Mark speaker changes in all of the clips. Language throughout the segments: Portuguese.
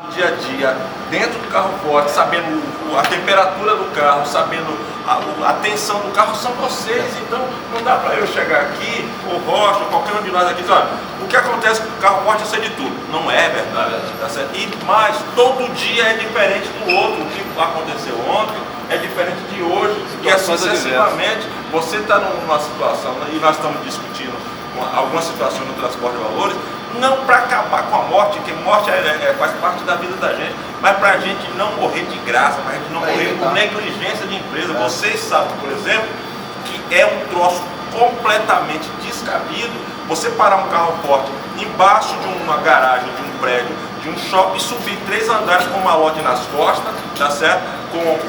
Speaker 1: no dia a dia, dentro do carro forte, sabendo a temperatura do carro, sabendo a tensão do carro, são vocês. Então não dá para eu chegar aqui, o Rocha, qualquer um de nós aqui, olha, o que acontece com o carro forte eu sei de tudo. Não é verdade, tá certo? E mais, todo dia é diferente do outro. O que aconteceu ontem é diferente de hoje, e assim sucessivamente. Você está numa situação, e nós estamos discutindo algumas situações no transporte de valores, não para acabar com a morte, que morte faz parte da vida da gente, mas para a gente não morrer de graça, para a gente não morrer por negligência de empresa. Vocês sabem, por exemplo, que é um troço completamente descabido você parar um carro forte embaixo de uma garagem, de um prédio, de um shopping, subir 3 andares com um malote nas costas, tá certo?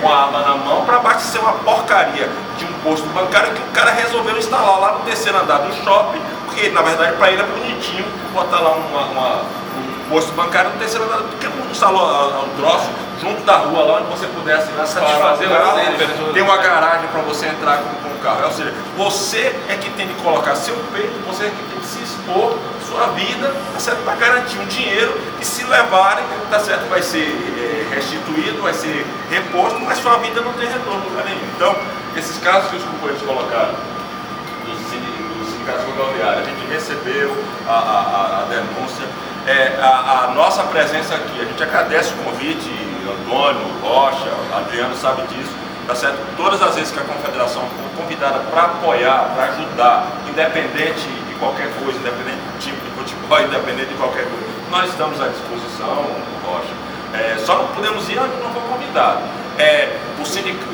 Speaker 1: Com a arma na mão, para abastecer uma porcaria de um posto bancário que o cara resolveu instalar lá no 3º andar do shopping, porque na verdade para ele é bonitinho botar lá um posto bancário no 3º andar, porque não instalou o troço junto da rua lá onde você pudesse satisfazer o carro, tem uma garagem para você entrar com o carro. Ou seja, você é que tem de colocar seu peito, você é que tem de se expor sua vida, tá certo? Para garantir um dinheiro que, se levarem, tá certo, vai ser restituído, vai ser reposto, mas sua vida não tem retorno lugar nenhum. Então, esses casos que os companheiros colocaram dos sindicatos rodoviários, a gente recebeu a denúncia, a nossa presença aqui, a gente agradece o convite, Antônio, Rocha, Adriano sabe disso, tá certo? Todas as vezes que a Confederação foi convidada para apoiar, para ajudar, independente de qualquer coisa, independente do tipo de futebol, independente de qualquer coisa, nós estamos à disposição, Rocha. Só não podemos ir onde não for convidado. O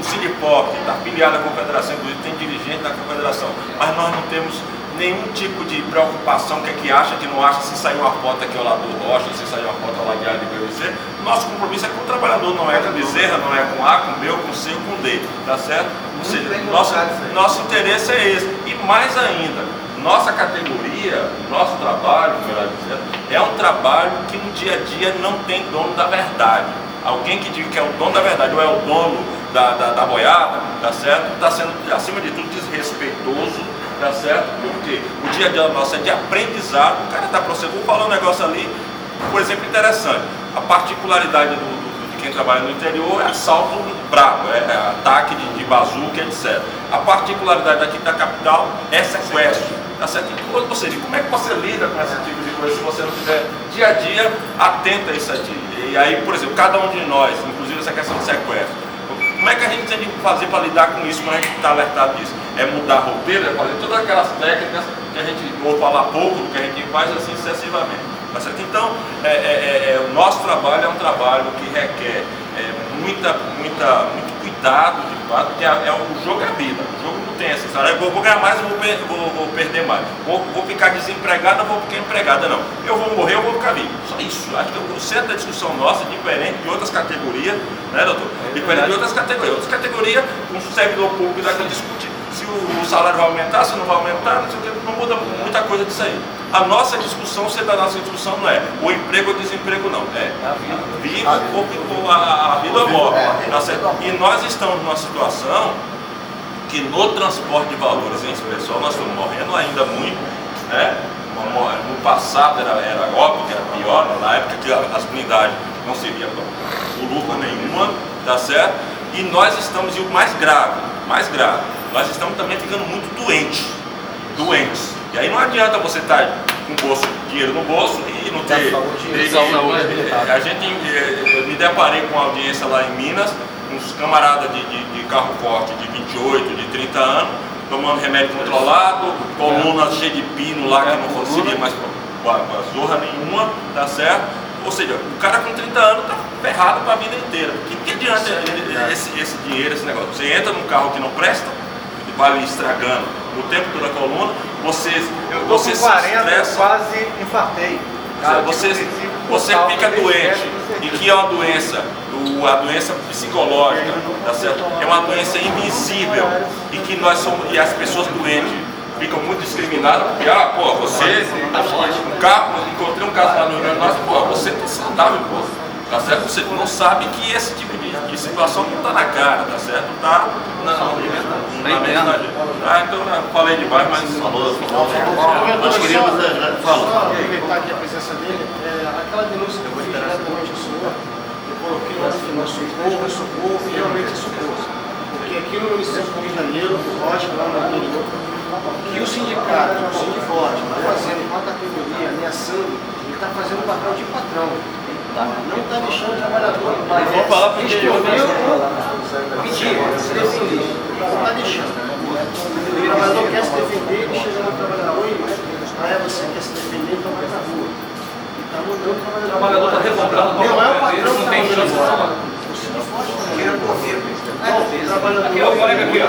Speaker 1: Sindipop está afiliado à Confederação, inclusive tem dirigente da Confederação, mas nós não temos nenhum tipo de preocupação, que acha, que não acha, se sair uma foto aqui ao lado do Rocha, se sair uma foto ao lado de BBC. Nosso compromisso é com o trabalhador, não é com Bezerra, não é com A, com B, com C, com D, tá certo? Ou seja, nosso interesse é esse. E mais ainda, nossa categoria, nosso trabalho, melhor dizendo, é um trabalho que no dia a dia não tem dono da verdade. Alguém que diga que é o dono da verdade ou é o dono da boiada, tá certo? Está sendo, acima de tudo, desrespeitoso, tá certo? Porque o dia a dia nosso é de aprendizado. O cara está procedendo, vou falar um negócio ali, por exemplo, interessante. A particularidade de quem trabalha no interior é assalto bravo, ataque de bazuca, etc. A particularidade aqui da capital é sequestro, tá certo? Ou seja, como é que você lida com esse tipo de coisa se você não estiver dia a dia atento a isso aqui? E aí, por exemplo, cada um de nós, inclusive essa questão de sequestro, como é que a gente tem que fazer para lidar com isso quando a gente está alertado disso? É mudar roteiro, é fazer todas aquelas técnicas que a gente, ou falar pouco do que a gente faz assim sucessivamente. Tá certo? Então, o nosso trabalho é um trabalho que requer muito cuidado, de fato, porque o jogo é a vida. O jogo não tem essa história. Eu vou ganhar mais, eu vou perder mais. Vou ficar desempregado, eu vou ficar empregada, não. Eu vou morrer, eu vou ficar vivo. Só isso. Acho que o centro da discussão nossa é diferente de outras categorias, né, doutor? Diferente de outras categorias. Outras categorias, um servidor público daqui discute se o salário vai aumentar, se não vai aumentar, não sei o que, não muda muita coisa disso aí. A nossa discussão, o centro da nossa discussão não é o emprego ou desemprego, não. É vivo ou a vida ou morte. Tá certo? E nós estamos numa situação que no transporte de valores em especial nós estamos morrendo ainda muito, né? No passado era óbvio que era pior, na época que as blindagens não serviam por lupa nenhuma, tá certo? E nós estamos, e o mais grave, nós estamos também ficando muito doentes. E aí não adianta você estar com dinheiro no bolso e não ter saúde. Eu me deparei com uma audiência lá em Minas, uns camaradas de carro forte de 28, de 30 anos, tomando remédio controlado, coluna cheia de pino lá que não conseguia mais zorra nenhuma, tá certo? Ou seja, o cara com 30 anos está ferrado para a vida inteira. Que adianta esse dinheiro, esse negócio? Você entra num carro que não presta, vai lhe estragando o tempo toda a coluna, você se estressa,
Speaker 2: quase infartei.
Speaker 1: Você fica doente, e que é uma doença, a doença psicológica, tá certo? É uma doença invisível, e que nós somos, e as pessoas doentes ficam muito discriminadas, porque, você, encontrei um caso lá no Rio Grande do Norte, você tá saudável, tá certo? Você não sabe que esse tipo de situação não está na cara, tá certo? Está na mensagem. Então eu falei demais, mas
Speaker 2: nós queríamos aproveitar aqui a presença dele, aquela denúncia que foi diretamente sua, socorro, realmente é socorro. Porque aqui no município do Rio de Janeiro, no Rocha, lá no interior, que o sindicato, o Sindiforte, está fazendo uma categoria, ameaçando, ele está fazendo o papel de patrão. Não está deixando o trabalhador responder ou pedir, se defender. Não está deixando. O trabalhador quer se defender, ele chega no trabalhador e você quer se defender, então vai na rua. Está mandando o trabalhador está revoltado. Não é o patrão que está mandando embora. O Sindiforte está mandando embora.
Speaker 3: Aqui é o colega aqui, ó.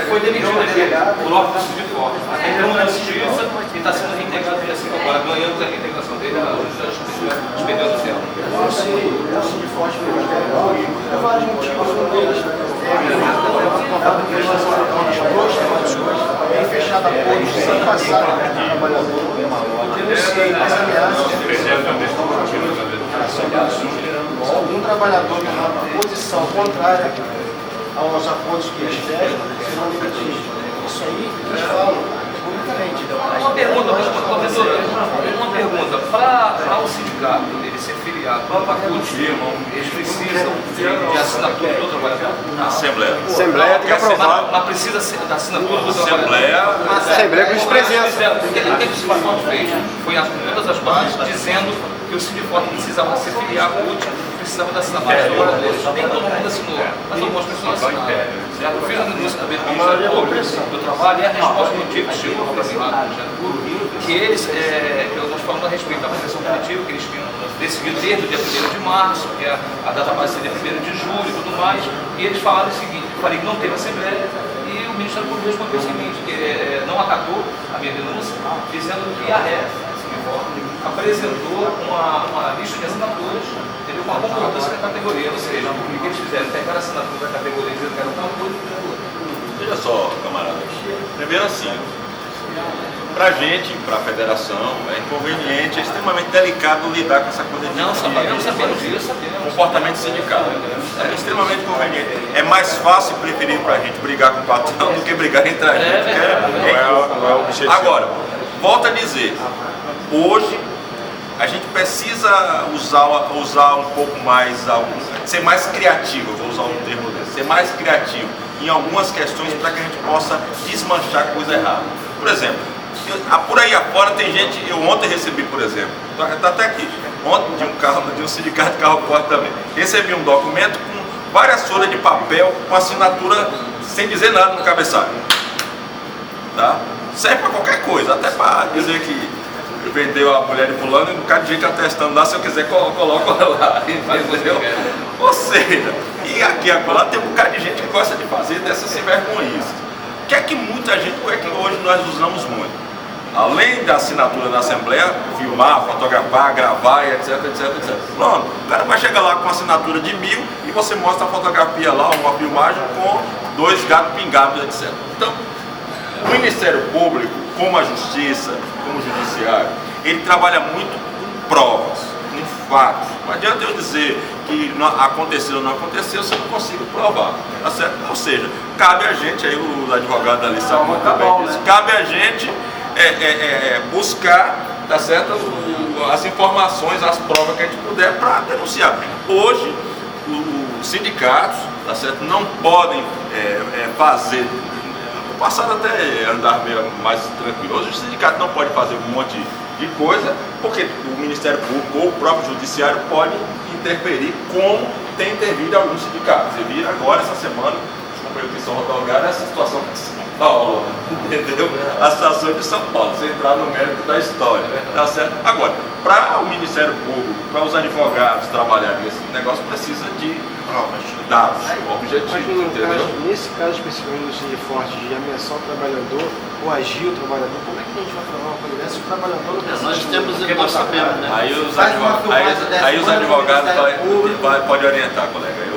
Speaker 3: Foi demitido aqui, por ordem do Sindiforte. Entrou na justiça e está sendo reintegrado dia 5 agora. Ganhamos a reintegração dele, a justiça expediu do céu.
Speaker 2: O Sindiforte por vários motivos, um deles é fechado acordos sem passar para o trabalhador. Denunciei as ameaças. Algum trabalhador que está na posição contrária aos acordos que eles fecham, serão demitidos. Isso aí eles falam publicamente.
Speaker 3: Uma pergunta, uma pergunta. Para o sindicato ele ser filiado para a CUT, eles precisam de assinatura do trabalhador?
Speaker 1: Assembleia tem que aprovar.
Speaker 3: Mas precisa da assinatura do trabalhador?
Speaker 1: Assembleia com presença.
Speaker 3: O que o Sindiforte fez? Foi as primeiras as bases dizendo que o Sindiforte precisava se filiar à CUT, precisava da assinatura dos trabalhadores. Nem todo mundo assinou, mas algumas pessoas assinaram. Eu fiz a denúncia também do Ministério Público do Trabalho e a resposta do tipo chegou para mim lá do Ministério Público, que eles, que nós falamos a respeito da convenção coletiva, que eles tinham decidido desde o dia 1º de março, que a data base seria 1º de julho e tudo mais, e eles falaram o seguinte: eu falei que não teve assembleia, e o Ministério Público respondeu o seguinte, que não acatou a minha denúncia, dizendo que a RE apresentou uma lista de assinaturas, entendeu? Com a concordância da categoria, ou seja, o que eles fizeram? Pegaram a assinatura da categoria dizendo que era uma coisa e outra.
Speaker 1: Veja só, camarada. Primeiro assim, pra gente, pra federação, é inconveniente, é extremamente delicado lidar com essa coisa de
Speaker 3: Sabemos disso.
Speaker 1: comportamento sindical. É extremamente conveniente. É mais fácil preferir pra gente brigar com o patrão do que brigar entre a gente. Não é o objetivo. Agora, volto a dizer, hoje a gente precisa usar um pouco mais, ser mais criativo, vou usar um termo desse, ser mais criativo em algumas questões para que a gente possa desmanchar coisa errada. Por exemplo, por aí afora tem gente, eu ontem recebi, por exemplo, está até aqui, ontem de um sindicato de carro forte também, recebi um documento com várias folhas de papel com assinatura sem dizer nada no cabeçalho. Tá? Serve para qualquer coisa, até para dizer que vendeu a mulher de fulano e um bocado de gente atestando lá, se eu quiser coloco lá, entendeu? Ou seja, e aqui agora tem um bocado de gente que gosta de fazer dessas sem-vergonhices. O que é que muita gente, o que é que hoje nós usamos muito? Além da assinatura na Assembleia, filmar, fotografar, gravar, etc, etc, etc. Pronto, o cara vai chegar lá com uma assinatura de 1000 e você mostra a fotografia lá, uma filmagem com 2 gatos pingados, etc. Então, o Ministério Público, como a Justiça, como o Judiciário, ele trabalha muito com provas, com fatos. Não adianta eu dizer que aconteceu ou não aconteceu se eu não consigo provar, tá certo? Ou seja, cabe a gente, aí os advogados ali sabem muito bem disso, cabe a gente buscar, tá certo, as informações, as provas que a gente puder para denunciar. Hoje, os sindicatos, tá certo, não podem fazer. No passado até andar meio mais tranquilo. Hoje o sindicato não pode fazer um monte de coisa, porque o Ministério Público ou o próprio Judiciário pode interferir, como tem intervido alguns sindicatos. Você viu agora, essa semana, os companheiros que são rodoviários, essa situação de São Paulo, entendeu? A situação de São Paulo, você entrar no mérito da história, tá certo? Agora, para o Ministério Público, para os advogados trabalharem nesse negócio, precisa de dados, objetivos, entendeu?
Speaker 2: Nesse caso especificamente do Sindiforte, de ameaçar o trabalhador ou agir o trabalhador, como é que a gente vai provar uma coisa dessa se o trabalhador não precisa?
Speaker 4: Nós temos, nós sabemos, né?
Speaker 1: Aí os advogados podem orientar, colega.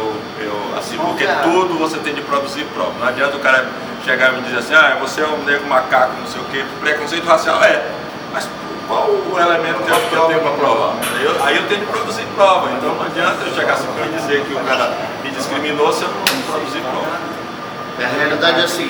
Speaker 1: Assim, porque tudo você tem de produzir prova. Não adianta o cara chegar e me dizer assim, você é um negro macaco, não sei o quê, preconceito racial, mas qual o elemento que eu tenho para provar? Aí eu tenho de produzir prova, então não adianta eu chegar assim para me dizer que o cara me discriminou se eu não produzir prova.
Speaker 4: A realidade é a seguinte.